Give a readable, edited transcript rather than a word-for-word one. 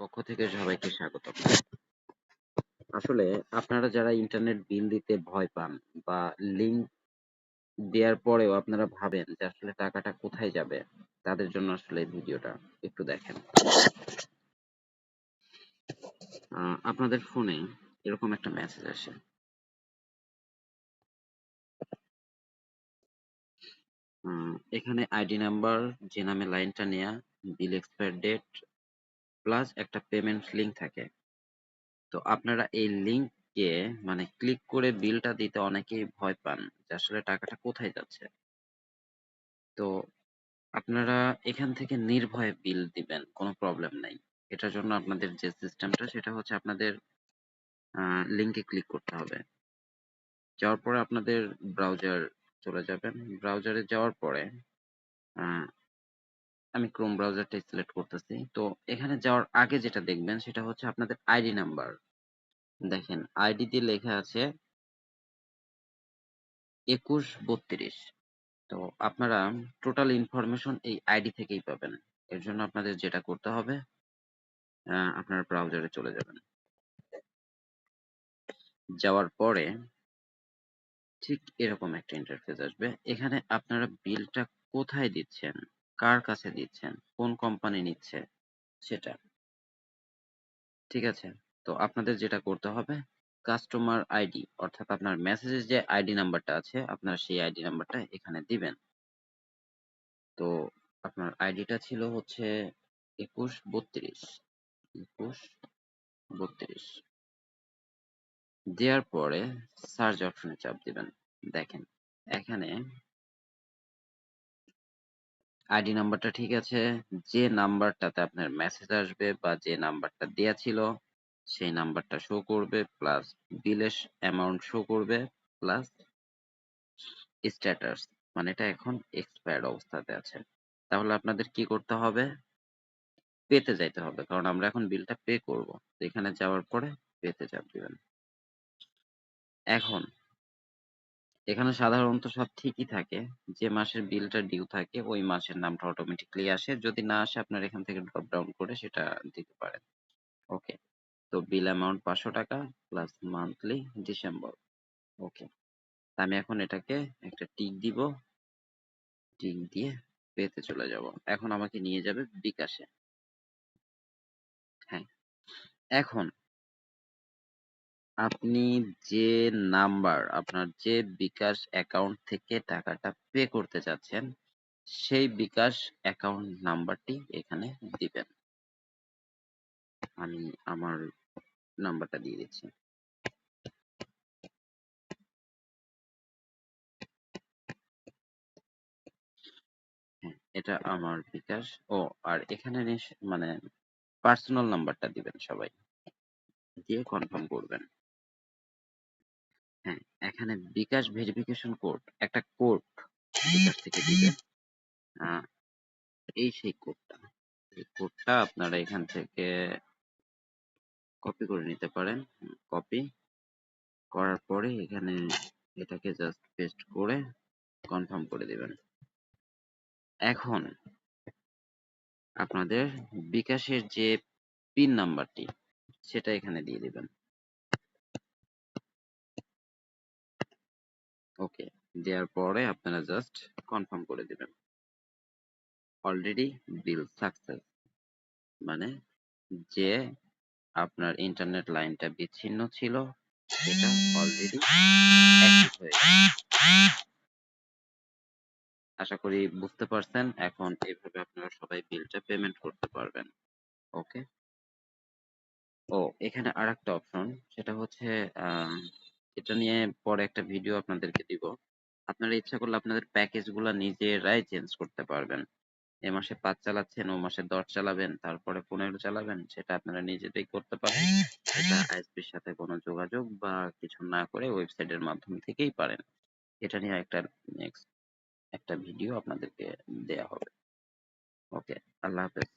পক্ষ থেকে সবাইকে স্বাগতম। আসলে আপনারা যারা ইন্টারনেট বিল দিতে ভয় পান বা লিংক দেওয়ার পরেও আপনারা ভাবেন যে আসলে টাকাটা কোথায় যাবে, তাদের জন্য আসলে এই ভিডিওটা একটু দেখেন। আপনাদের ফোনে এরকম একটা মেসেজ আসে। এখানে আইডি নাম্বার, যে নামে লাইনটা নেয়া, বিল এক্সপায়ার ডেট প্লাস একটা পেমেন্ট লিংক থাকে। তো আপনারা এই লিংকে মানে ক্লিক করে বিলটা দিতে অনেকেই ভয় পান যে আসলে টাকাটা কোথায় যাচ্ছে। তো আপনারা এখান থেকে নির্ভয়ে বিল দিবেন, কোনো প্রবলেম নাই। এটার জন্য আপনাদের যে সিস্টেমটা সেটা হচ্ছে আপনাদের লিংকে ক্লিক করতে হবে। যাওয়ার পরে আপনাদের ব্রাউজার চলে যাবেন। ব্রাউজারে যাওয়ার পরে আ আমি ক্রোম ব্রাউজারটাই সিলেক্ট করতেছি। তো এখানে যাওয়ার আগে যেটা দেখবেন সেটা হচ্ছে আপনাদের আইডি নাম্বার। দেখেন আইডি দিয়ে লেখা আছে ২১৩২। তো আপনারা টোটাল ইনফরমেশন এই আইডি থেকেই পাবেন। এর জন্য আপনাদের যেটা করতে হবে আপনারা ব্রাউজারে চলে যাবেন। যাওয়ার পরে ঠিক এরকম একটা ইন্টারফেস আসবে। এখানে আপনারা বিলটা কোথায় দিচ্ছেন, কার কাছে দিচ্ছেন, কোন কোম্পানি নিচ্ছে সেটা। ঠিক আছে? তো আপনাদের যেটা করতে হবে কাস্টমার আইডি অর্থাৎ আপনার মেসেজের যে আইডি নাম্বারটা আছে আপনারা সেই আইডি নাম্বারটা এখানে দিবেন। তো আপনার আইডিটা ছিল হচ্ছে ২১৩২। ২১৩২ দেওয়ার পরে সার্চ অপশনে চাপ দিবেন। দেখেন এখানে আইডি নাম্বারটা ঠিক আছে। যে নাম্বারটাতে আপনার মেসেজ আসবে বা যে নাম্বারটা দেয়া ছিল সেই নাম্বারটা শো করবে প্লাস বিলের অ্যামাউন্ট শো করবে প্লাস স্ট্যাটাস মানে এটা এখন এক্সপায়ার্ড অবস্থাতে আছে। তাহলে আপনাদের কি করতে হবে? পেতে যাইতে হবে। কারণ আমরা এখন বিলটা পে করব। তো এখানে যাওয়ার পরে পেতে চাপ দিবেন। এখন এখানে সাধারণত সব ঠিকই থাকে। যে মাসের বিলটা ডিউ থাকে ওই মাসের নামটা অটোমেটিক্যালি আসে। যদি না আসে আপনার এখান থেকে ড্রপ ডাউন করে সেটা দিতে পারেন। ওকে। তো বিল অ্যামাউন্ট ৳৫০০ প্লাস মান্থলি ডিসেম্বর। ওকে। আমি এখন এটাকে একটা টিক দিব। টিক দিয়ে পেতে চলে যাব। এখন আমাকে নিয়ে যাবে বিকাশে। হ্যাঁ। এখন আপনি যে নাম্বার আপনার যে বিকাশ অ্যাকাউন্ট থেকে টাকাটা পে করতে চাচ্ছেন সেই বিকাশ অ্যাকাউন্ট নাম্বারটি এখানে দিবেন। আমি আমার নাম্বারটা দিয়ে দিচ্ছি। হ্যাঁ, এটা আমার বিকাশ। ও আর এখানে মানে পার্সোনাল নাম্বারটা দিবেন সবাই। দিয়ে কনফার্ম করবেন। হ্যাঁ, এখানে বিকাশ ভেরিফিকেশন কোড একটা কোড বিকাশ থেকে দিবে। আ এই সেই কোডটা। এই কোডটা আপনারা এখান থেকে কপি করে নিতে পারেন। কপি করার পরে এখানে এটাকে জাস্ট পেস্ট করে কনফার্ম করে দিবেন। এখন আপনাদের বিকাশের যে পিন নাম্বারটি সেটা এখানে দিয়ে দিবেন। ওকে। দেওয়ার পরে আপনারা জাস্ট কনফার্ম করে দিবেন। অলরেডি বিল সাকসেস মানে যে আপনার ইন্টারনেট লাইনটা বিচ্ছিন্ন ছিল সেটা অলরেডি অ্যাক্টিভ হয়ে গেছে। আশা করি বুঝতে পারছেন। এখন এভাবে আপনারা সবাই বিলটা পেমেন্ট করতে পারবেন। ওকে। ও এখানে আরেকটা অপশন সেটা হচ্ছে আহ, এটা নিয়ে পরে একটা ভিডিও আপনাদেরকে দিব। আপনারা ইচ্ছা করলে আপনাদের প্যাকেজ গুলা নিজেরাই চেঞ্জ করতে পারবেন। এ মাসে ৫ চালাচ্ছেন, ও মাসে ১০ চালাবেন, তারপরে ১৫ চালাবেন, সেটা আপনারা নিজেরাই করতে পারেন। এটা আইএসপির সাথে কোনো যোগাযোগ বা কিছু না করে ওয়েবসাইটের মাধ্যম থেকেই পারেন। এটা নিয়ে একটা নেক্সট একটা ভিডিও আপনাদেরকে দেয়া হবে। ওকে, আল্লাহ হাফেজ।